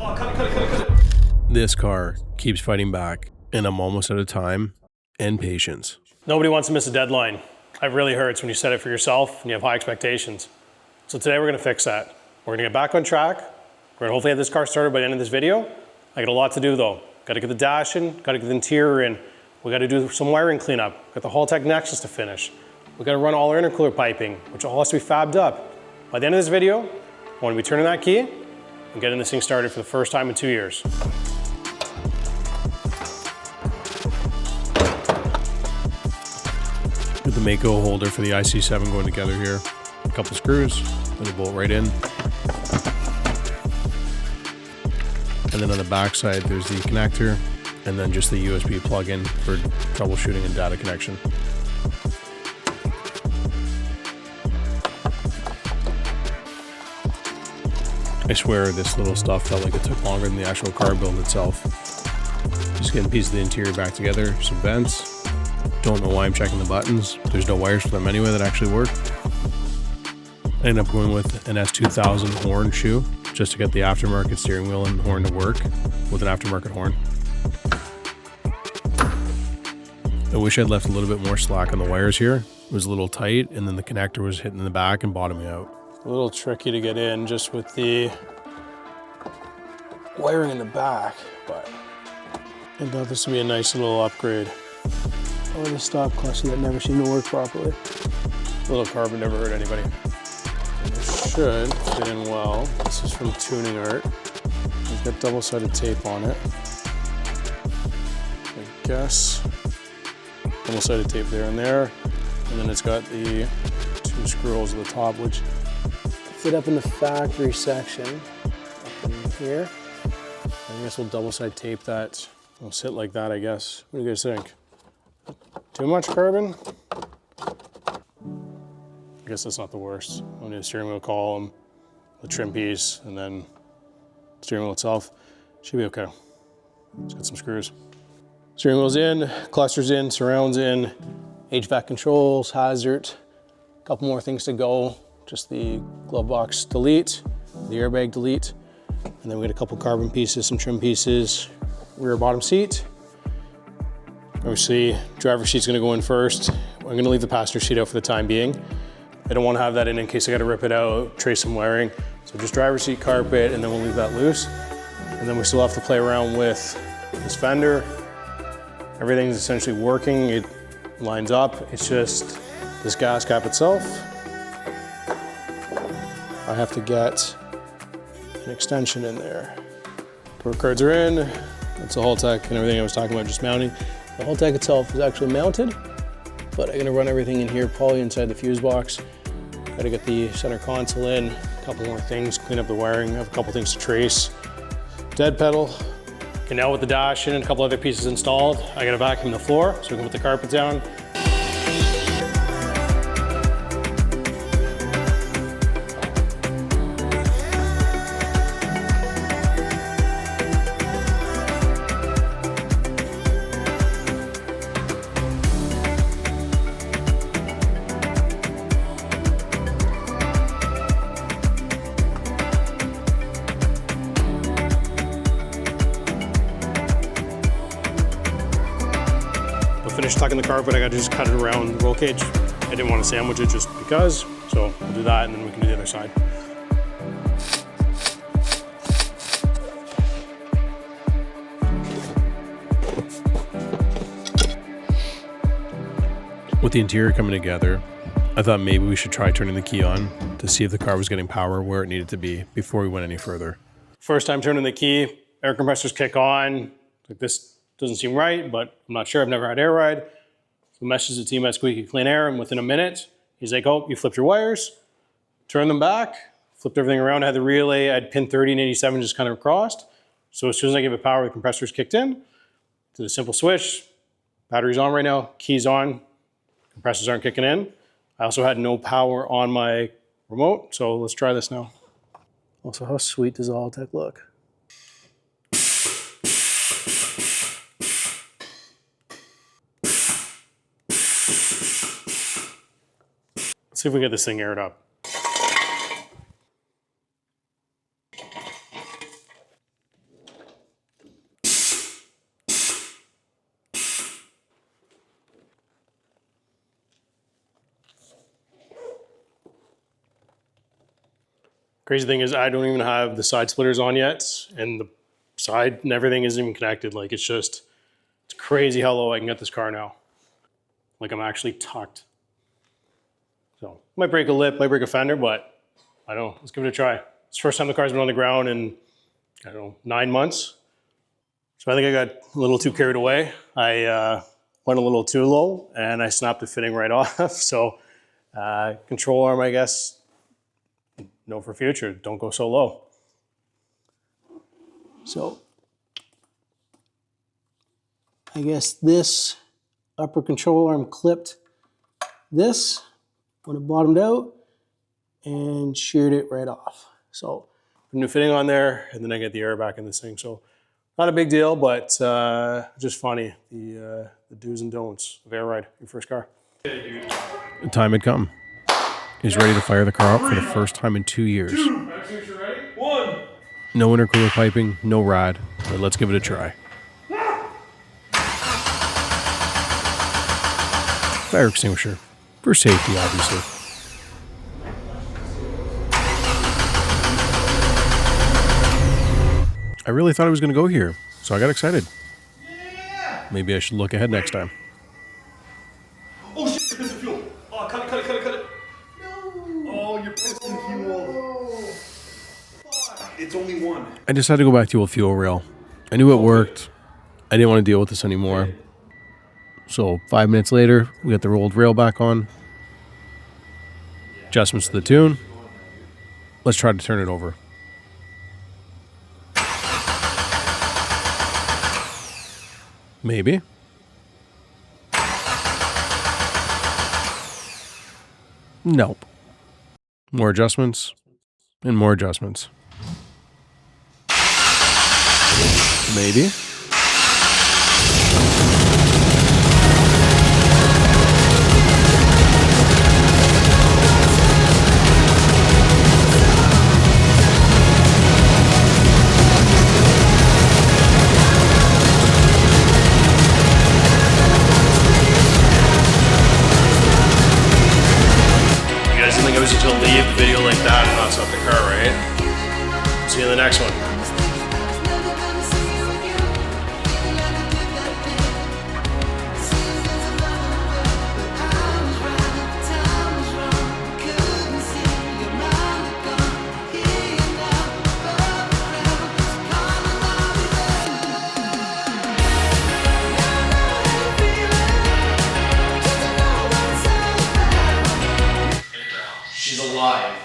Oh, cut it. This car keeps fighting back, and I'm almost out of time and patience. Nobody wants to miss a deadline. It really hurts when you set it for yourself and you have high expectations. So today we're gonna fix that. We're gonna get back on track. We're gonna hopefully have this car started by the end of this video. I got a lot to do though. Gotta get the dash in, gotta get the interior in. We gotta do some wiring cleanup. Got the Haltech Nexus to finish. We gotta run all our intercooler piping, which all has to be fabbed up. By the end of this video, I wanna be turning that key and getting this thing started for the first time in 2 years. With the Mako holder for the IC7 going together here. A couple screws, then you bolt right in. And then on the back side, there's the connector, and then just the USB plug-in for troubleshooting and data connection. I swear this little stuff felt like it took longer than the actual car build itself. Just getting pieces of the interior back together, some vents. Don't know why I'm checking the buttons. There's no wires for them anyway that actually work. I ended up going with an S2000 horn shoe just to get the aftermarket steering wheel and horn to work with an aftermarket horn. I wish I'd left a little bit more slack on the wires here. It was a little tight, and then the connector was hitting in the back and bottoming out. A little tricky to get in just with the wiring in the back, but I thought this would be a nice little upgrade. Oh, the stop clutch that never seemed to work properly. A little carbon never hurt anybody. And it should fit in well. This is from Tuning Art. It's got double-sided tape on it. I guess. Double-sided tape there and there. And then it's got the 2 screw holes at the top, which fit up in the factory section up in here. I guess we'll double-side tape that. We'll sit like that, I guess. What do you guys think? Too much carbon? I guess that's not the worst. We'll need a steering wheel column, the trim piece, and then the steering wheel itself. Should be okay. Let's get some screws. Steering wheel's in, clusters in, surrounds in, HVAC controls, hazard. A couple more things to go. Just the glove box delete, the airbag delete, and then we got a couple carbon pieces, some trim pieces, rear bottom seat. Obviously, driver's seat's gonna go in first. I'm gonna leave the passenger seat out for the time being. I don't wanna have that in case I gotta rip it out, trace some wiring. So just driver's seat, carpet, and then we'll leave that loose. And then we still have to play around with this fender. Everything's essentially working. It lines up. It's just this gas cap itself. I have to get an extension in there. Torque cards are in. That's the Haltech and everything I was talking about just mounting. The Haltech itself is actually mounted, but I'm gonna run everything in here, probably inside the fuse box. Gotta get the center console in, a couple more things, clean up the wiring, I have a couple things to trace. Dead pedal. Okay, now with the dash in and a couple other pieces installed, I gotta vacuum the floor so we can put the carpet down. Finish tucking the carpet, I gotta just cut it around the roll cage. I didn't want to sandwich it just because, so we'll do that and then we can do the other side. With the interior coming together, I thought maybe we should try turning the key on to see if the car was getting power where it needed to be before we went any further. First time turning the key, air compressors kick on. Like this doesn't seem right, but I'm not sure. I've never had air ride. So message the team at Squeaky Clean Air, and within a minute, he's like, oh, you flipped your wires, turn them back, flipped everything around. I had the relay, I had pin 30 and 87 just kind of crossed. So as soon as I gave it power, the compressors kicked in. Did a simple switch, battery's on right now, keys on, compressors aren't kicking in. I also had no power on my remote, so let's try this now. Also, how sweet does the Haltech look? See if we can get this thing aired up. Crazy thing is I don't even have the side splitters on yet, and the side and everything isn't even connected. Like it's crazy how low I can get this car now. Like I'm actually tucked. So might break a lip, might break a fender, but I don't know. Let's give it a try. It's the first time the car's been on the ground in, I don't know, 9 months. So I think I got a little too carried away. I went a little too low and I snapped the fitting right off. So control arm, I guess, no for future. Don't go so low. So I guess this upper control arm clipped this when it bottomed out and sheared it right off. So new fitting on there, and then I get the air back in this thing. So not a big deal, but just funny, the do's and don'ts of air ride, your first car. The time had come. He's ready to fire the car up for the first time in 2 years. No intercooler piping, no rad, but let's give it a try. Fire extinguisher, for safety, obviously. I really thought I was going to go here, so I got excited. Maybe I should look ahead next time. Oh shit, you're pissing fuel. Oh, cut it. No. Oh, you're pissing fuel. Fuck. It's only one. I decided to go back to a fuel rail. I knew it worked. I didn't want to deal with this anymore. So 5 minutes later, we got the rolled rail back on. Adjustments to the tune. Let's try to turn it over. Maybe. Nope. More adjustments and more adjustments. Maybe. To leave the video like that and not stop the car, right? See you in the next one. She's alive.